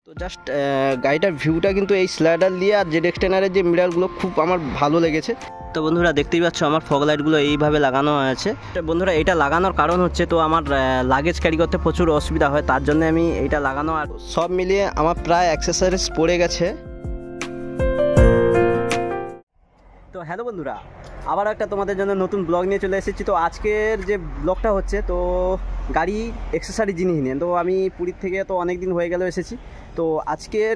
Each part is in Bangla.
তো জাস্ট গাড়িটার ভিউটা কিন্তু এই স্লাইডার দিয়ে আর জেড এক্সটেনারের যে মিরারগুলো খুব আমার ভালো লেগেছে। তো বন্ধুরা দেখতেই পাচ্ছ আমার ফগ লাইটগুলো এইভাবে লাগানো আছে। বন্ধুরা এটা লাগানোর কারণ হচ্ছে তো আমার লাগেজ ক্যারি করতে প্রচুর অসুবিধা হয়, তার জন্য আমি এইটা লাগানো। আর সব মিলিয়ে আমার প্রায় অ্যাক্সেসরিজ পড়ে গেছে। তো হ্যালো বন্ধুরা, আবার একটা তোমাদের জন্য নতুন ব্লগ নিয়ে চলে এসেছি। তো আজকের যে ব্লগটা হচ্ছে তো গাড়ি অ্যাক্সেসরি জিনিস নিয়ে। তো আমি পুরীর থেকে তো অনেক দিন হয়ে গেল এসেছি। তো আজকের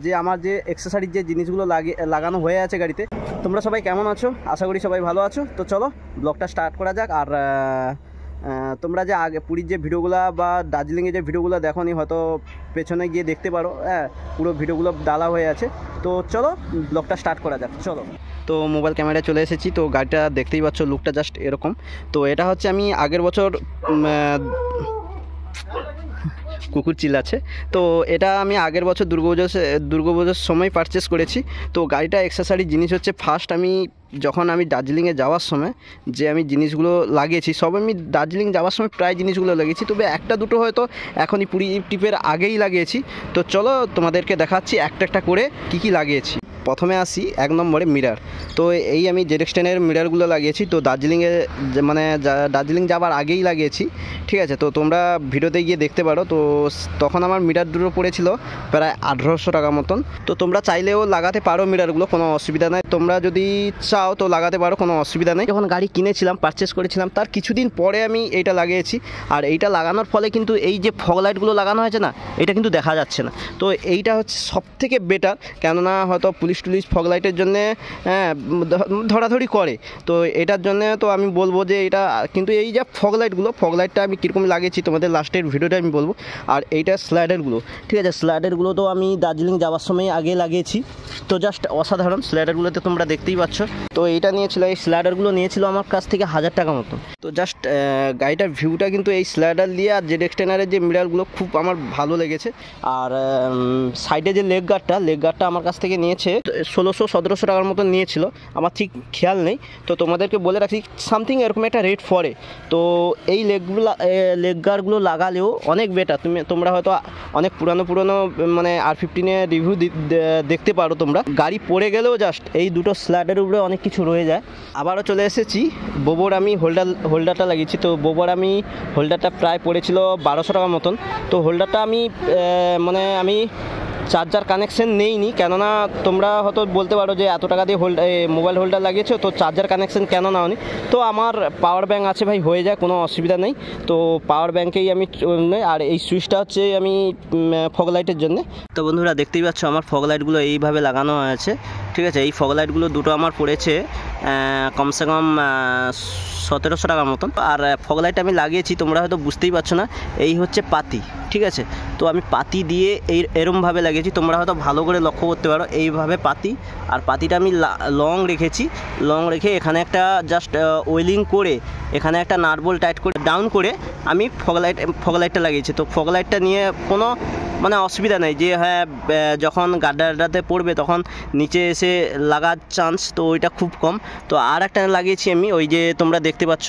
যে আমার যে অ্যাক্সেসরির যে জিনিসগুলো লাগানো হয়ে আছে গাড়িতে, তোমরা সবাই কেমন আছো? আশা করি সবাই ভালো আছো। তো চলো ব্লগটা স্টার্ট করা যাক। আর তোমরা যে আগে পুরীর যে ভিডিওগুলো বা দার্জিলিংয়ে যে ভিডিওগুলো দেখোনি, হয়তো পেছনে গিয়ে দেখতে পারো। পুরো ভিডিওগুলো ডালা হয়ে আছে। তো চলো ব্লগটা স্টার্ট করা যাক, চলো। তো মোবাইল ক্যামেরায় চলে এসেছি। তো গাড়িটা দেখতেই পাচ্ছ, লুকটা জাস্ট এরকম। তো এটা হচ্ছে আমি আগের বছর কুকুর চিল্লাচ্ছে। তো এটা আমি আগের বছর দুর্গাপুজোর সময় পারচেস করেছি। তো গাড়িটা অ্যাক্সেসরি জিনিস হচ্ছে ফার্স্ট যখন আমি দার্জিলিংয়ে যাওয়ার সময় যে আমি জিনিসগুলো লাগিয়েছি, সব আমি দার্জিলিং যাওয়ার সময় প্রায় জিনিসগুলো লাগিয়েছি, তবে একটা দুটো হয়তো এখনই পুরী ট্রিপের আগেই লাগিয়েছি। তো চলো তোমাদেরকে দেখাচ্ছি একটা একটা করে কী লাগিয়েছি। প্রথমে আসি 1 নম্বরে মিরার। তো এই আমি জেড এক্সটেনের মিরারগুলো লাগিয়েছি। তো দার্জিলিংয়ে মানে দার্জিলিং যাওয়ার আগেই লাগিয়েছি, ঠিক আছে। তো তোমরা ভিডিওতে গিয়ে দেখতে পারো। তো তখন আমার মিরার দুটো পড়েছিল প্রায় 1800 টাকা মতন। তো তোমরা চাইলেও লাগাতে পারো মিরারগুলো, কোনো অসুবিধা নাই। তোমরা যদি চাও তো লাগাতে পারো, কোনো অসুবিধা নেই। যখন গাড়ি কিনেছিলাম, পারচেস করেছিলাম, তার কিছুদিন পরে আমি এইটা লাগিয়েছি। আর এইটা লাগানোর ফলে কিন্তু এই যে ফগ লাইটগুলো লাগানো হয়েছে না, এটা কিন্তু দেখা যাচ্ছে না। তো এইটা হচ্ছে সবথেকে বেটার, কেননা হয়তো পুলিশ ফগ লাইটের জন্যে ধরাধরি করে। তো এটার জন্য তো আমি বলবো যে এটা কিন্তু এই যে ফগ লাইটটা আমি কীরকম লাগিয়েছি তোমাদের লাস্টের ভিডিওটা আমি বলবো। আর এইটা স্লাইডারগুলো, ঠিক আছে, স্লাইডারগুলো তো আমি দার্জিলিং যাওয়ার সময় আগে লাগিয়েছি। তো জাস্ট অসাধারণ স্লাইডারগুলোতে তোমরা দেখতেই পাচ্ছ। তো এইটা নিয়েছিল, এই স্লাইডারগুলো নিয়েছিল আমার কাছ থেকে 1000 টাকা মতো। তো জাস্ট গাড়িটার ভিউটা কিন্তু এই স্লাইডার দিয়ে আর জেড এক্সটেনারের যে মিরারগুলো খুব আমার ভালো লেগেছে। আর সাইডে যে লেগ গার্ডটা আমার কাছ থেকে নিয়েছে 1600-1700 টাকার মতো নিয়েছিল, আমার ঠিক খেয়াল নেই। তো তোমাদেরকে বলে রাখি সামথিং এরকম একটা রেট পড়ে। তো এই লেগ গার্ডগুলো লাগালেও অনেক বেটার। তোমরা হয়তো অনেক পুরানো মানে R15 রিভিউ দেখতে পারো তোমরা। গাড়ি পড়ে গেলেও জাস্ট এই দুটো স্ল্যাডের উপরে অনেক কিছু রয়ে যায়। আবারও চলে এসেছি বোবোর, আমি হোল্ডারটা লাগিয়েছি। তো বোবোর আমি হোল্ডারটা প্রায় পড়েছিল 1200 টাকা মতন। তো হোল্ডারটা আমি চার্জার কানেকশন নেইনি, কেননা তোমরা হয়তো বলতে পারো যে এত টাকা দিয়ে মোবাইল হোল্ডার লাগিয়েছো, তো চার্জার কানেকশন কেন নাওনি? তো আমার পাওয়ার ব্যাঙ্ক আছে ভাই, হয়ে যায়, কোনো অসুবিধা নেই। তো পাওয়ার ব্যাঙ্কেই আমি, আর এই সুইচটা হচ্ছে আমি ফগ লাইটের জন্য। তো বন্ধুরা দেখতেই পাচ্ছ আমার ফগ লাইটগুলো এইভাবে লাগানো আছে, ঠিক আছে। এই ফগ লাইটগুলো দুটো আমার পড়েছে কমসে কম 1700 টাকার মতন। আর ফগ লাইট আমি লাগিয়েছি, তোমরা হয়তো বুঝতেই পারছো না, এই হচ্ছে পাতি, ঠিক আছে। তো আমি পাতি দিয়ে এরমভাবে লাগিয়েছি, তোমরা হয়তো ভালো করে লক্ষ্য করতে পারো, এইভাবে পাতি। আর পাতিটা আমি লং রেখে এখানে একটা জাস্ট ওয়েলিং করে, এখানে একটা নাট বোল্ট টাইট করে ডাউন করে আমি ফগ লাইটটা লাগিয়েছি। তো ফগ লাইটটা নিয়ে কোনো অসুবিধা নেই যে হ্যাঁ যখন গাড্ডাতে পড়বে তখন নিচে এসে লাগার চান্স, তো ওইটা খুব কম। তো আর একটা লাগিয়েছি আমি, ওই যে তোমরা দেখতে পাচ্ছ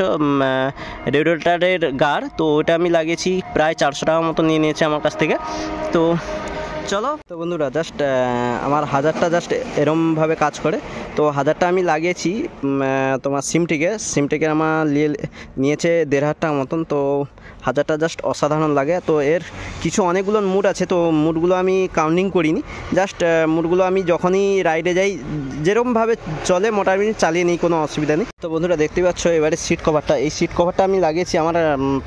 রেডিয়েটরের গার, তো ওটা আমি লাগিয়েছি প্রায় 400 টাকা মতো নিয়েছে আমার কাছ থেকে। তো চলো। তো বন্ধুরা জাস্ট আমার হাজারটা জাস্ট এরমভাবে কাজ করে। তো হাজারটা আমি লাগিয়েছি তোমার সিমটেকে আমার নিয়েছে 1500 টাকা মতন। তো হাজারটা জাস্ট অসাধারণ লাগে। তো এর অনেকগুলো মুড আছে, তো মুডগুলো আমি কাউন্টিং করিনি, জাস্ট মুডগুলো আমি যখনই রাইডে যাই যেরকমভাবে চলে মোটামুটি চালিয়ে নিই, কোনো অসুবিধা নেই। তো বন্ধুরা দেখতে পাচ্ছ এবারে এই সিট কভারটা আমি লাগিয়েছি। আমার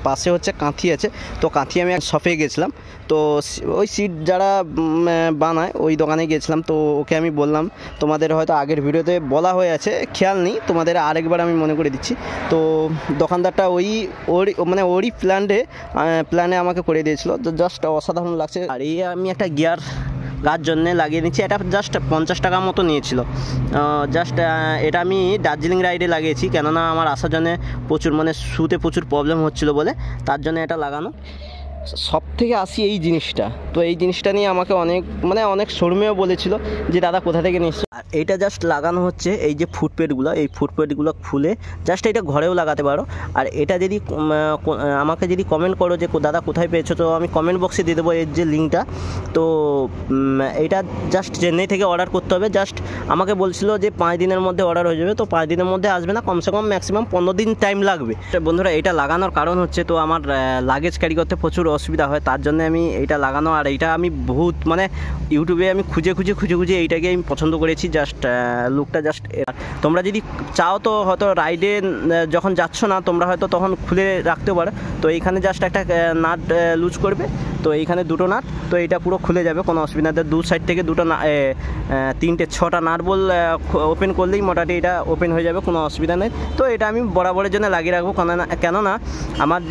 পাশে হচ্ছে কাঁথি আছে, তো কাঁথি আমি শপে গেছিলাম। তো ওই সিট যারা বানায় ওই দোকানে গিয়েছিলাম। তো ওকে আমি বললাম, তোমাদের হয়তো আগের ভিডিওতে বলা হয়ে আছে, খেয়াল নেই, তোমাদের আরেকবার আমি মনে করে দিচ্ছি। তো দোকানদারটা ওরই প্ল্যানে আমাকে করে দিয়েছিল। তো জাস্ট অসাধারণ লাগছে। আর এই আমি একটা গিয়ার জন্য লাগিয়ে নিচ্ছি, এটা জাস্ট 50 টাকা মতো নিয়েছিল। জাস্ট এটা আমি দার্জিলিং রাইডে লাগিয়েছি, কেননা আমার আসার জন্য শুতে প্রচুর প্রবলেম হচ্ছিলো বলে, তার জন্য এটা লাগানো। সব থেকে আসি এই জিনিসটা, তো এই জিনিসটা নিয়ে আমাকে অনেক শোরুমেও বলেছিল যে দাদা কোথা থেকে নিচ্ছ। আর এইটা জাস্ট লাগানো হচ্ছে এই যে ফুটপ্যাডগুলো, এই ফুটপ্যাডগুলো খুলে জাস্ট এটা ঘরেও লাগাতে পারো। আর এটা যদি আমাকে যদি কমেন্ট করো যে দাদা কোথায় পেয়েছো, তো আমি কমেন্ট বক্সে দিয়ে দেবো এর যে লিঙ্কটা। তো এটা জাস্ট চেন্নাই থেকে অর্ডার করতে হবে। জাস্ট আমাকে বলছিল যে 5 দিনের মধ্যে অর্ডার হয়ে যাবে, তো 5 দিনের মধ্যে আসবে না, কমসে কম ম্যাক্সিমাম 15 দিন টাইম লাগবে। বন্ধুরা এটা লাগানোর কারণ হচ্ছে, তো আমার লাগেজ ক্যারি করতে প্রচুর অসুবিধা হয়, তার জন্য আমি এইটা লাগানো। আর এইটা আমি বহুত মানে ইউটিউবে আমি খুঁজে এইটাকে আমি পছন্দ করেছি। জাস্ট লুকটা জাস্ট তোমরা যদি চাও তো হয়তো রাইডে যখন যাচ্ছ না তোমরা হয়তো তখন খুলে রাখতেও পারো। তো এইখানে জাস্ট একটা নাট লুজ করবে, তো এইখানে দুটো নাট, তো এইটা পুরো খুলে যাবে, কোনো অসুবিধা নেই। দু সাইড থেকে দুটো 6টা নাট বল ওপেন করলেই মোটামুটি এটা ওপেন হয়ে যাবে, কোনো অসুবিধা নেই। তো এটা আমি বরাবরের জন্য লাগিয়ে রাখবো, কেননা আমার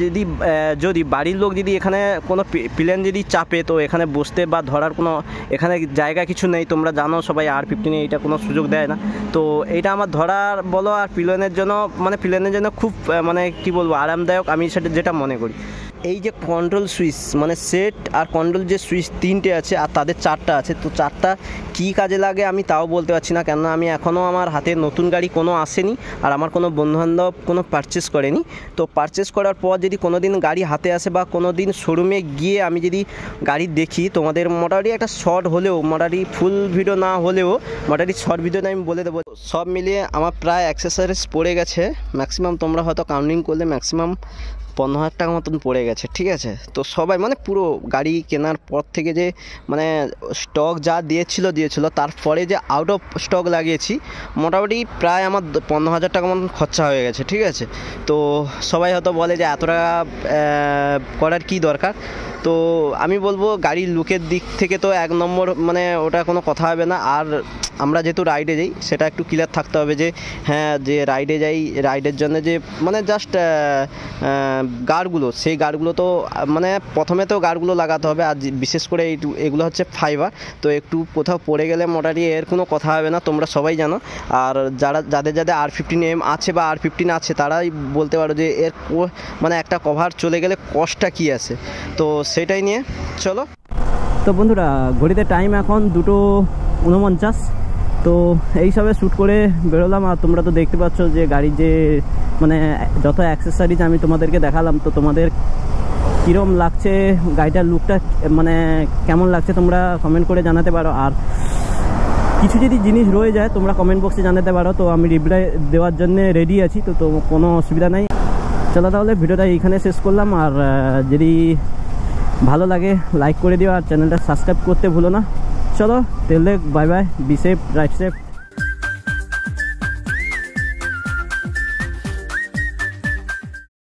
যদি বাড়ির লোক যদি এখানে কোনো প্লেন যদি চাপে, তো এখানে বসতে বা ধরার কোনো এখানে জায়গা কিছু নেই। তোমরা জানো সবাই R15 এইটা কোনো সুযোগ দেয় না। তো এইটা আমার ধরার বলো আর প্লেনের জন্য খুব মানে কি বলবো আরামদায়ক, আমি সেটা যেটা মনে করি। এই যে কন্ট্রোল সুইচ মানে সেট আর কন্ট্রোল যে সুইচ 3টে আছে আর তাদের 4টা আছে, তো 4টা কী কাজে লাগে আমি তাও বলতে পারছি না, কেননা আমি এখনও আমার হাতে নতুন গাড়ি কোনো আসেনি আর আমার কোনো বন্ধুবান্ধব কোনো পারচেস করেনি। তো পারচেস করার পর যদি কোনো দিন গাড়ি হাতে আসে বা কোনো দিন শোরুমে গিয়ে আমি যদি গাড়ি দেখি, তোমাদের মোটামুটি একটা শর্ট হলেও, মোটামুটি ফুল ভিডিও না হলেও মোটামুটি শর্ট ভিডিওতে আমি বলে দেবো। সব মিলিয়ে আমার প্রায় অ্যাক্সেসরিজ পড়ে গেছে ম্যাক্সিমাম, তোমরা হয়তো কাউন্টিং করলে ম্যাক্সিমাম 15,000 টাকা মতন পড়ে গেছে, ঠিক আছে। তো সবাই মানে পুরো গাড়ি কেনার পর থেকে যে মানে স্টক যা দিয়েছিল তারপরে যে আউট অফ স্টক লাগিয়েছি, মোটামুটি প্রায় আমার 15,000 টাকা মতন খরচা হয়ে গেছে, ঠিক আছে। তো সবাই হয়তো বলে যে এত টাকা করার কী দরকার। তো আমি বলবো গাড়ির লুকের দিক থেকে তো 1 নম্বর, মানে ওটা কোনো কথা হবে না। আর আমরা যেহেতু রাইডে যাই সেটা একটু ক্লিয়ার থাকতে হবে যে হ্যাঁ যে রাইডে যাই, রাইডের জন্য যে মানে জাস্ট গার্ডগুলো, সেই গার্ডগুলো তো মানে প্রথমে তো গার্ডগুলো লাগাতে হবে। আর বিশেষ করে এগুলো হচ্ছে ফাইবার, তো একটু কোথাও পড়ে গেলে মোটামুটি এর কোনো কথা হবে না, তোমরা সবাই জানো। আর যাদের R15M আছে বা R15 আছে তারাই বলতে পারো যে এর মানে একটা কভার চলে গেলে কষ্টটা কী আছে। তো সেটাই নিয়ে চলো। তো বন্ধুরা ঘড়িতে টাইম এখন 2:49, তো এইসবে শ্যুট করে বেরোলাম। আর তোমরা তো দেখতে পাচ্ছ যে গাড়ির যে মানে যত অ্যাক্সেসরিজ আমি তোমাদেরকে দেখালাম, তো তোমাদের কীরকম লাগছে গাড়িটার লুকটা, মানে কেমন লাগছে তোমরা কমেন্ট করে জানাতে পারো। আর কিছু যদি জিনিস রয়ে যায় তোমরা কমেন্ট বক্সে জানাতে পারো, তো আমি রিপ্লাই দেওয়ার জন্য রেডি আছি। তো কোনো অসুবিধা নাই। চলো তাহলে ভিডিওটা এইখানে শেষ করলাম। আর যদি ভালো লাগে লাইক করে দিও আর চ্যানেলটা সাবস্ক্রাইব করতে ভুলো না। চলো তেল bye bye, be safe, right safe.